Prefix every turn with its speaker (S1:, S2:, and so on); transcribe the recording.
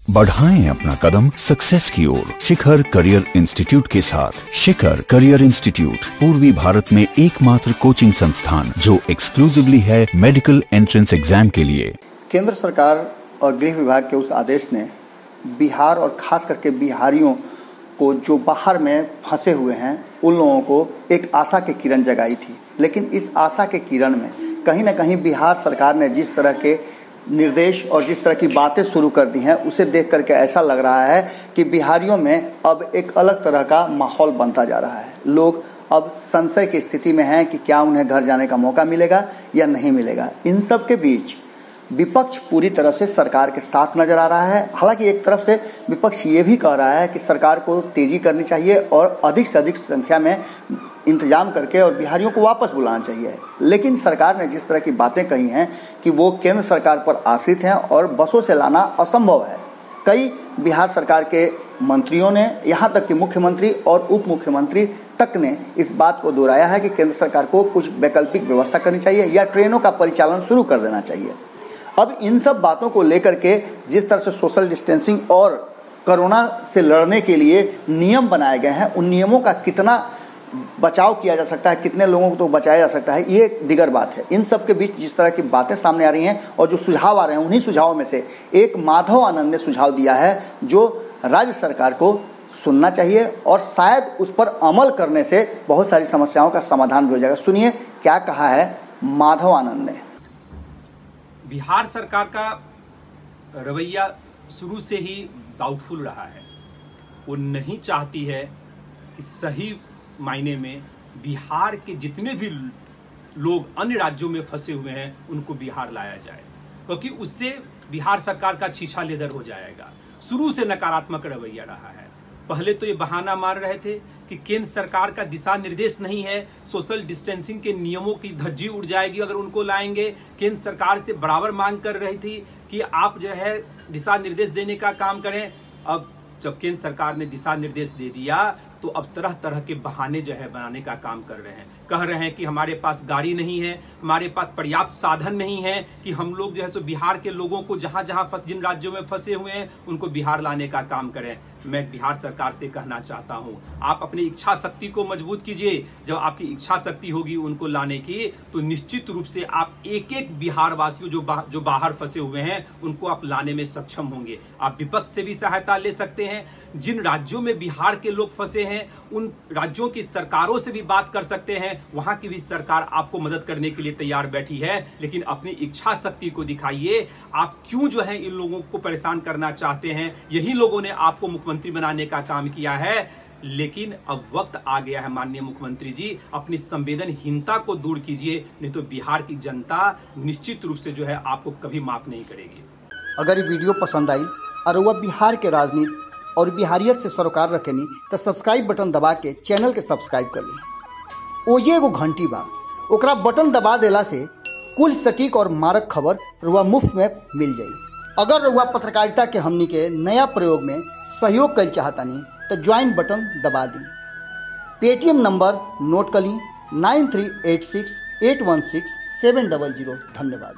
S1: बढ़ाएं अपना कदम सक्सेस की ओर शिखर करियर इंस्टीट्यूट के साथ। शिखर करियर इंस्टीट्यूट पूर्वी भारत में एकमात्र कोचिंग संस्थान जो एक्सक्लूसिवली है मेडिकल एंट्रेंस एग्जाम के लिए।
S2: केंद्र सरकार और गृह विभाग के उस आदेश ने बिहार और खास करके बिहारियों को जो बाहर में फंसे हुए हैं उन लोगों को एक आशा की किरण जगाई थी। लेकिन इस आशा के किरण में कहीं ना कहीं बिहार सरकार ने जिस तरह के निर्देश और जिस तरह की बातें शुरू कर दी हैं उसे देख करके ऐसा लग रहा है कि बिहारियों में अब एक अलग तरह का माहौल बनता जा रहा है। लोग अब संशय की स्थिति में हैं कि क्या उन्हें घर जाने का मौका मिलेगा या नहीं मिलेगा। इन सब के बीच विपक्ष पूरी तरह से सरकार के साथ नजर आ रहा है। हालांकि एक तरफ से विपक्ष ये भी कह रहा है कि सरकार को तेजी करनी चाहिए और अधिक से अधिक संख्या में इंतजाम करके और बिहारियों को वापस बुलाना चाहिए। लेकिन सरकार ने जिस तरह की बातें कही हैं कि वो केंद्र सरकार पर आश्रित हैं और बसों से लाना असंभव है। कई बिहार सरकार के मंत्रियों ने, यहाँ तक कि मुख्यमंत्री और उप मुख्यमंत्री तक ने इस बात को दोहराया है कि केंद्र सरकार को कुछ वैकल्पिक व्यवस्था करनी चाहिए या ट्रेनों का परिचालन शुरू कर देना चाहिए। अब इन सब बातों को लेकर के जिस तरह से सोशल डिस्टेंसिंग और कोरोना से लड़ने के लिए नियम बनाए गए हैं, उन नियमों का कितना बचाव किया जा सकता है, कितने लोगों को तो बचाया जा सकता है, ये एक दिगर बात है। इन सब के बीच जिस तरह की बातें सामने आ रही हैं और जो सुझाव आ रहे हैं, उन्हीं सुझावों में से एक माधव आनंद ने सुझाव दिया है जो राज्य सरकार को सुनना चाहिए और शायद उस पर अमल करने से बहुत सारी समस्याओं का समाधान भी हो जाएगा। सुनिए क्या कहा है माधव आनंद ने।
S3: बिहार सरकार का रवैया शुरू से ही डाउटफुल रहा है। वो नहीं चाहती है कि सही मायने में बिहार के जितने भी लोग अन्य राज्यों में फंसे हुए हैं उनको बिहार लाया जाए, क्योंकि उससे बिहार सरकार का छीछा लेदर हो जाएगा। शुरू से नकारात्मक रवैया रहा है। पहले तो ये बहाना मार रहे थे कि केंद्र सरकार का दिशा निर्देश नहीं है, सोशल डिस्टेंसिंग के नियमों की धज्जी उड़ जाएगी अगर उनको लाएंगे। केंद्र सरकार से बराबर मांग कर रही थी कि आप जो है दिशा निर्देश देने का काम करें। अब जब केंद्र सरकार ने दिशा निर्देश दे दिया तो अब तरह तरह के बहाने जो है बनाने का काम कर रहे हैं। कह रहे हैं कि हमारे पास गाड़ी नहीं है, हमारे पास पर्याप्त साधन नहीं है कि हम लोग जो है सो बिहार के लोगों को जहां जहां जिन राज्यों में फंसे हुए हैं उनको बिहार लाने का काम करें। मैं बिहार सरकार से कहना चाहता हूं, आप अपनी इच्छा शक्ति को मजबूत कीजिए। जब आपकी इच्छा शक्ति होगी उनको लाने की तो निश्चित रूप से आप एक एक बिहार वासियों जो बाहर फंसे हुए हैं उनको आप लाने में सक्षम होंगे। आप विपक्ष से भी सहायता ले सकते हैं। जिन राज्यों में बिहार के लोग फंसे हैं उन राज्यों की सरकारों से भी बात कर सकते हैं। वहां की भी सरकार आपको मदद करने के लिए तैयार बैठी है। लेकिन अपनी इच्छा शक्ति को दिखाइए। आप क्यों जो है इन लोगों को परेशान करना चाहते हैं? यही लोगों ने आपको मुख्यमंत्री बनाने का काम किया है। लेकिन अब वक्त आ गया है माननीय मुख्यमंत्री जी, अपनी संवेदनहीनता को दूर कीजिए, नहीं तो बिहार की जनता निश्चित रूप से जो है आपको कभी माफ नहीं करेगी।
S2: अगर ये वीडियो पसंद आई और वह बिहार के राजनीति और बिहारियत से सरोकार रखेनी तो सब्सक्राइब बटन दबा के चैनल के सब्सक्राइब कर ली। ओजे एगो घंटी बा, ओकरा बटन दबा देला से कुल सटीक और मारक खबर रुआ मुफ्त में मिल जाई। अगर रुआ पत्रकारिता के हमनी के नया प्रयोग में सहयोग कर चाहतानी तो ज्वाइन बटन दबा दी। पेटीएम नंबर नोट कर ली 9386816700। धन्यवाद।